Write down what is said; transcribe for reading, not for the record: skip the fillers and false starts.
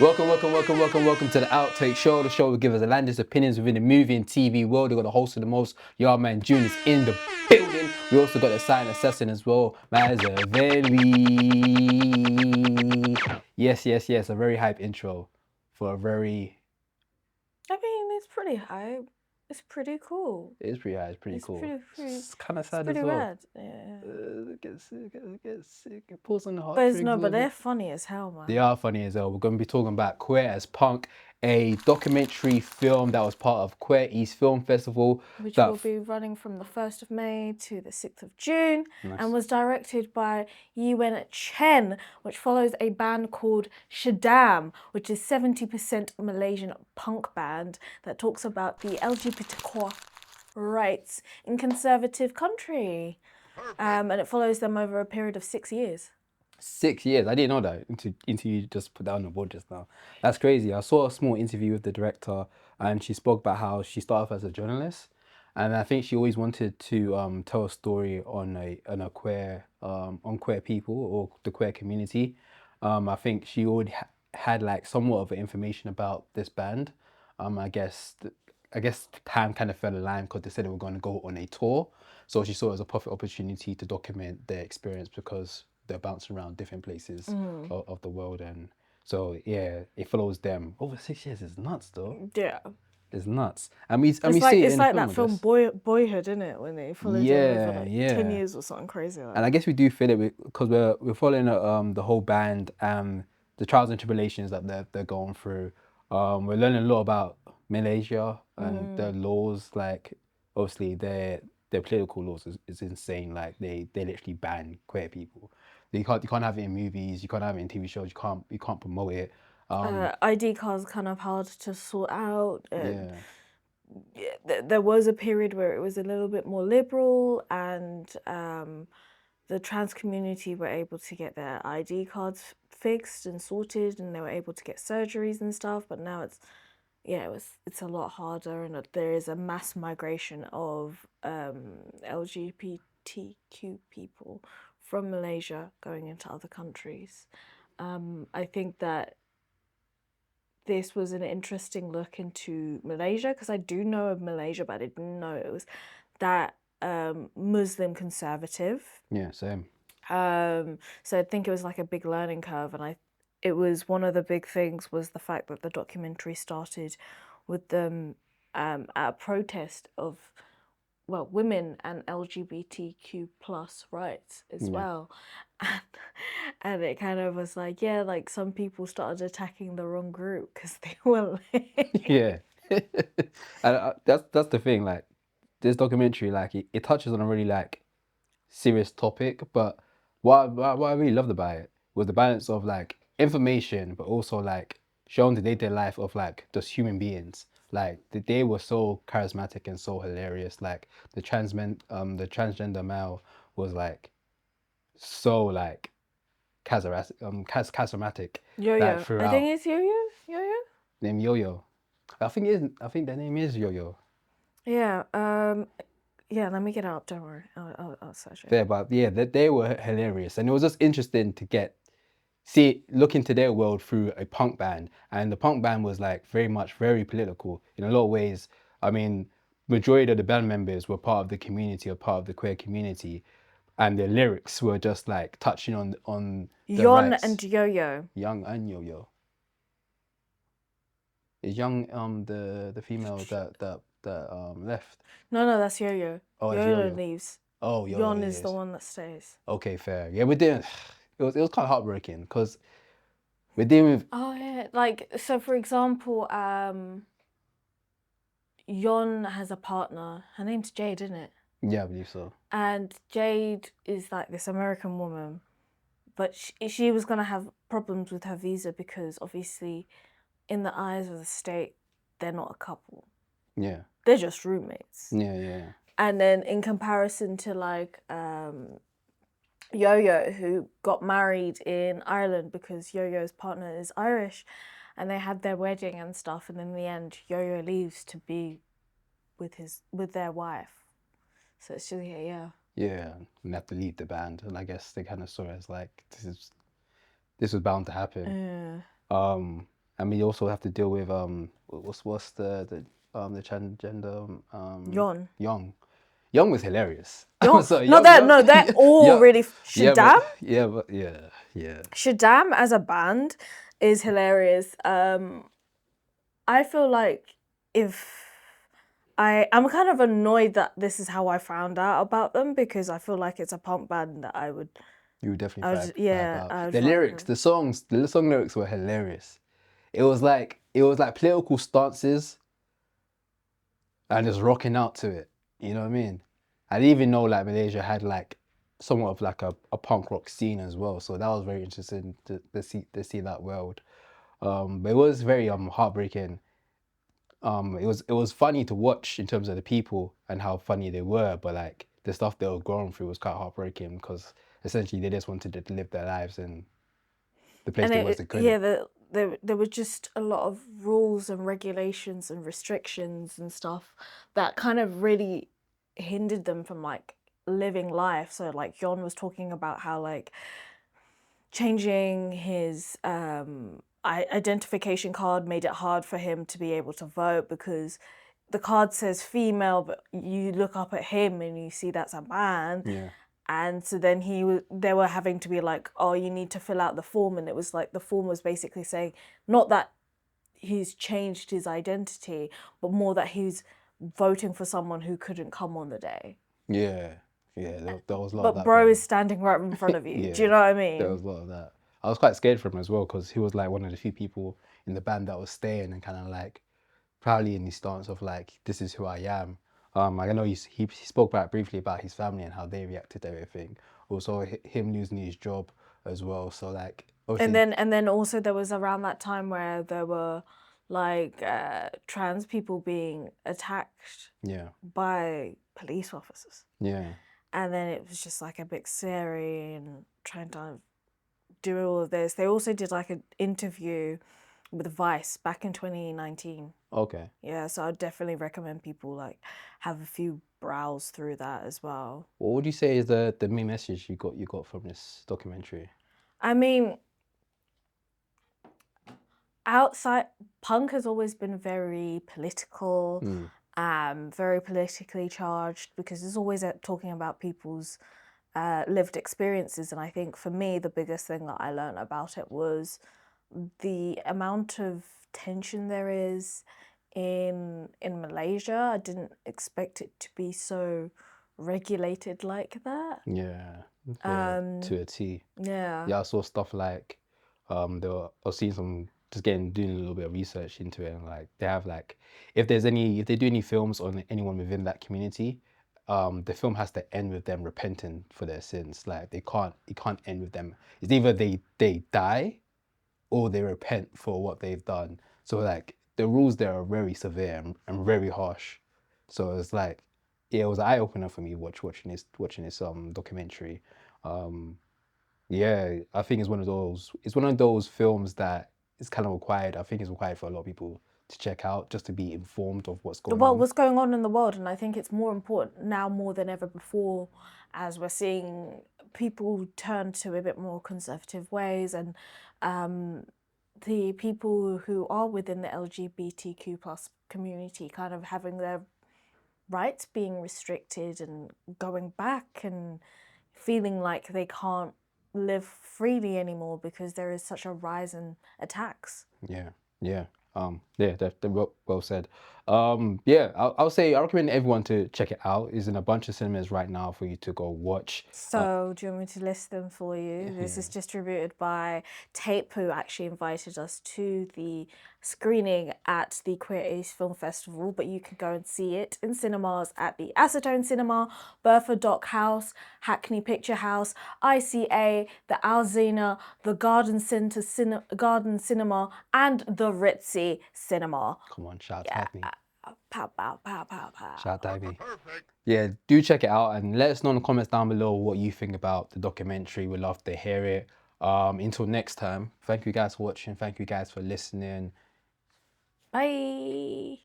Welcome to the Outtake Show. The show will give us the landest opinions within the movie and TV world. We got the host of the most, Yard Man June is in the building. We also got the silent assassin as well, Mazzaveli. Yes, a very hype intro for a very. I mean, it's pretty hype. It's pretty cool. It is pretty high. It's pretty It's cool. pretty, It's kind of it's sad as pretty well. rad. Yeah. Get sick. Pulls on the heartstrings. But they're funny as hell, man. They are funny as hell. We're going to be talking about Queer as Punk, a documentary film that was part of Queer East Film Festival. Which will be running from the 1st of May to the 6th of June. Nice. And was directed by Yiwen Chen, which follows a band called Shadam, which is 70% Malaysian punk band that talks about the LGBT rights in conservative country. And it follows them over a period of 6 years. 6 years. I didn't know that until you just put that on the board just now. That's crazy. I saw a small interview with the director, and she spoke about how she started off as a journalist, and I think she always wanted to tell a story on a queer on queer people or the queer community. I think she already had like somewhat of information about this band. I guess time kind of fell in line because they said they were going to go on a tour, so she saw it as a perfect opportunity to document their experience because they're bouncing around different places of the world, and so yeah, it follows them over 6 years. Is nuts though. Yeah. It's nuts. And we It's see it it's in like film, that film Boyhood, isn't it? When they followed him over like 10 years or something crazy like that. And I guess we do feel it because we're following the whole band and the trials and tribulations that they're going through. We're learning a lot about Malaysia and their laws. Like obviously their political laws is insane. Like they literally ban queer people. You can't have it in movies. You can't have it in TV shows. You can't promote it. ID cards kind of hard to sort out. Yeah. There was a period where it was a little bit more liberal, and the trans community were able to get their ID cards fixed and sorted, and they were able to get surgeries and stuff. But now it's a lot harder, and there is a mass migration of LGBTQ people from Malaysia going into other countries. I think that this was an interesting look into Malaysia, because I do know of Malaysia, but I didn't know it was that Muslim conservative. Yeah, same. So I think it was like a big learning curve, and it was one of the big things was the fact that the documentary started with them at a protest of women and LGBTQ plus rights as well. And it kind of was like, yeah, like some people started attacking the wrong group because they were like... Yeah. And that's the thing, like this documentary, like it touches on a really like serious topic, but what I really loved about it was the balance of like information but also like showing the day-to-day life of like just human beings. Like they were so charismatic and so hilarious. Like the transgender male was like so like charismatic. Yo-yo. Like throughout. I think it's Yo-yo. Yo-yo. Name Yo-Yo. I think their name is Yo-Yo. Yeah. Yeah. Let me get it up. Don't worry. I'll search it. There, but yeah, they were hilarious, and it was just interesting to look into their world through a punk band, and the punk band was like very political in a lot of ways. I mean, majority of the band members were part of the community or part of the queer community, and their lyrics were just like touching on the Yon rights. and Yo-Yo. Young and Yo-Yo. Is Young the female that left? No, that's Yo-Yo. Oh, it's Yo-Yo Yo-Yo. leaves. Oh, Yon is the one that stays. Okay, fair. Yeah, we did. It was kind of heartbreaking because we're dealing with. Oh yeah, like so. For example, Yon has a partner. Her name's Jade, isn't it? Yeah, I believe so. And Jade is like this American woman, but she was gonna have problems with her visa because obviously, in the eyes of the state, they're not a couple. Yeah. They're just roommates. Yeah. And then in comparison to like Yo-Yo, who got married in Ireland because Yo-Yo's partner is Irish, and they had their wedding and stuff, and in the end Yo-Yo leaves to be with their wife. So it's just yeah. Yeah, and have to leave the band, and I guess they kind of saw it as like this was bound to happen. Yeah. and we also have to deal with what's the transgender Yon. Young was hilarious. Young? Sorry, No, they're all really. Shaddam? Yeah. Shaddam as a band is hilarious. I feel like if I'm kind of annoyed that this is how I found out about them, because I feel like it's a punk band that I would. You would definitely vibe Yeah, out. I would The vibe lyrics, with. the song lyrics were hilarious. It was like political stances and just rocking out to it. You know what I mean? I didn't even know like Malaysia had like somewhat of like a punk rock scene as well. So that was very interesting to see that world. But it was very heartbreaking. It was funny to watch in terms of the people and how funny they were, but like the stuff they were going through was quite heartbreaking because essentially they just wanted to live their lives in the place they was they couldn't. There were just a lot of rules and regulations and restrictions and stuff that kind of really hindered them from like living life. So like Yon was talking about how like changing his identification card made it hard for him to be able to vote, because the card says female, but you look up at him and you see that's a man. Yeah. And so then they were having to be like, oh, you need to fill out the form. And it was like the form was basically saying not that he's changed his identity, but more that he's voting for someone who couldn't come on the day. Yeah. There was a lot of But that bro going is on. standing right in front of you. Yeah, Do you know what I there mean? was a lot of that. I was quite scared for him as well because he was like one of the few people in the band that was staying and kind of like proudly in his stance of like, this is who I am. I know he spoke about briefly about his family and how they reacted to everything. Also, him losing his job as well. So like, obviously, And then also there was around that time where there were like trans people being attacked yeah, by police officers. yeah, And then it was just like a bit scary and trying to do all of this. They also did like an interview with Vice back in 2019. okay. Yeah, so I'd definitely recommend people like have a few browse through that as well. What would you say is the main message you got from this documentary? I mean, outside punk has always been very political, very politically charged, because it's always talking about people's lived experiences. And I think for me, the biggest thing that I learned about it was the amount of tension there is in Malaysia. I didn't expect it to be so regulated like that. Yeah, to a T. Yeah. Yeah, I saw stuff like, I was seeing some, just doing a little bit of research into it, and like they have like, if they do any films on anyone within that community, the film has to end with them repenting for their sins. Like it can't end with them. It's either they die or they repent for what they've done. So like the rules there are very severe and very harsh. So it's like, yeah, it was an eye opener for me watching this documentary. Yeah, I think it's one of those films that is kind of required. I think it's required for a lot of people to check out just to be informed of what's going Well, on. what's going on in the world, and I think it's more important now more than ever before, as we're seeing people turn to a bit more conservative ways, and the people who are within the LGBTQ plus community kind of having their rights being restricted and going back and feeling like they can't live freely anymore because there is such a rise in attacks. Yeah, yeah. Yeah, they're well said. Yeah, I'll say I recommend everyone to check it out. It's in a bunch of cinemas right now for you to go watch. So, do you want me to list them for you? This is distributed by Tape, who actually invited us to the screening at the Queer East Film Festival, but you can go and see it in cinemas at the Acetone Cinema, Burford Dock House, Hackney Picture House, ICA, the Alzina, the Garden Cinema, and the Ritzy Cinema. Come on, shout tag me. Pow, pow, pow, pow, pow. Shout tag me. Yeah, do check it out and let us know in the comments down below what you think about the documentary. We'd love to hear it. Until next time, thank you guys for watching. Thank you guys for listening. Bye.